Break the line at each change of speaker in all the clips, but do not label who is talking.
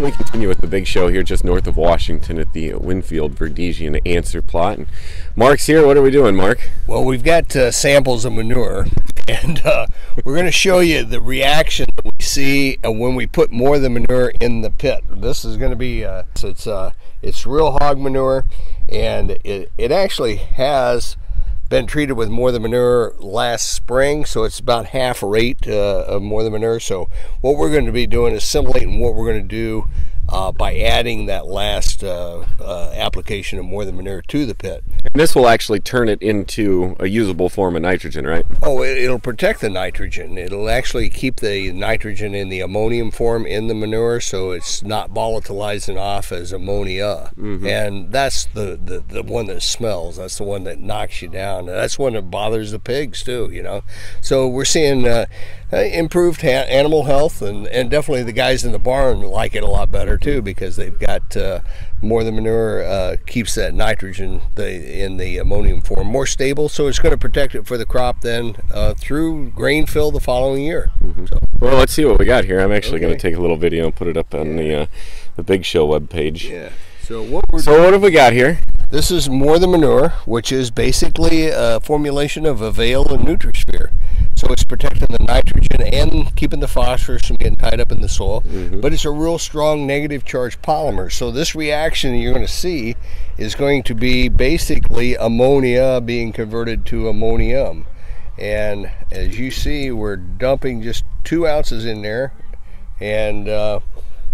we continue with the big show here just north of Washington at the Winfield Verdesian answer plot. And Mark's here. What are we doing, Mark?
Well, we've got samples of manure, and we're going to show you the reaction that we see when we put more of the manure in the pit. This is going to be so it's real hog manure, and it actually has been treated with more than manure last spring, so it's about half rate of more than manure. So what we're going to be doing is simulating what we're going to do by adding that last application of more than manure to the pit.
And this will actually turn it into a usable form of nitrogen, right?
Oh, it'll protect the nitrogen. It'll actually keep the nitrogen in the ammonium form in the manure, so it's not volatilizing off as ammonia. And that's the one that smells. That's the one that knocks you down. And that's one that bothers the pigs too, you know. So we're seeing improved animal health, and definitely the guys in the barn like it a lot better too, because they've got more than manure keeps that nitrogen in the ammonium form more stable, so it's going to protect it for the crop then through grain fill the following year. So,
well, let's see what we got here. I'm actually going to take a little video and put it up on the Big Show webpage.
Yeah. So what
have we got here?
This is more than manure, which is basically a formulation of Avail and Nutrisphere. So it's protecting the nitrogen and keeping the phosphorus from getting tied up in the soil, but it's a real strong negative charge polymer. So this reaction you're going to see is going to be basically ammonia being converted to ammonium. And as you see, we're dumping just 2 ounces in there, and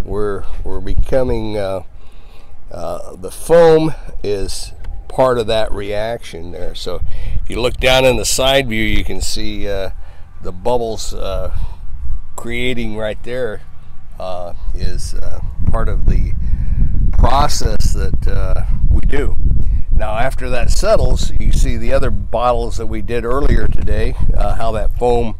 we're becoming the foam is part of that reaction there. So if you look down in the side view, you can see the bubbles creating right there is part of the process that we do. Now after that settles, you see the other bottles that we did earlier today, how that foam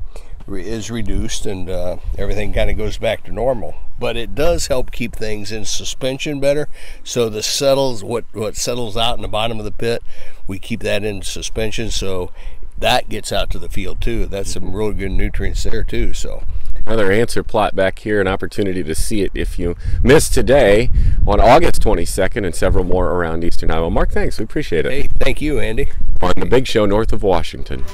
is reduced, and everything kind of goes back to normal. But it does help keep things in suspension better. So the settles, what settles out in the bottom of the pit, we keep that in suspension, so that gets out to the field too. That's some really good nutrients there too. So
another answer plot back here, an opportunity to see it if you missed today on August 22nd, and several more around Eastern Iowa. Mark, thanks. We appreciate it.
Hey, thank you, Andy.
On the Big Show north of Washington.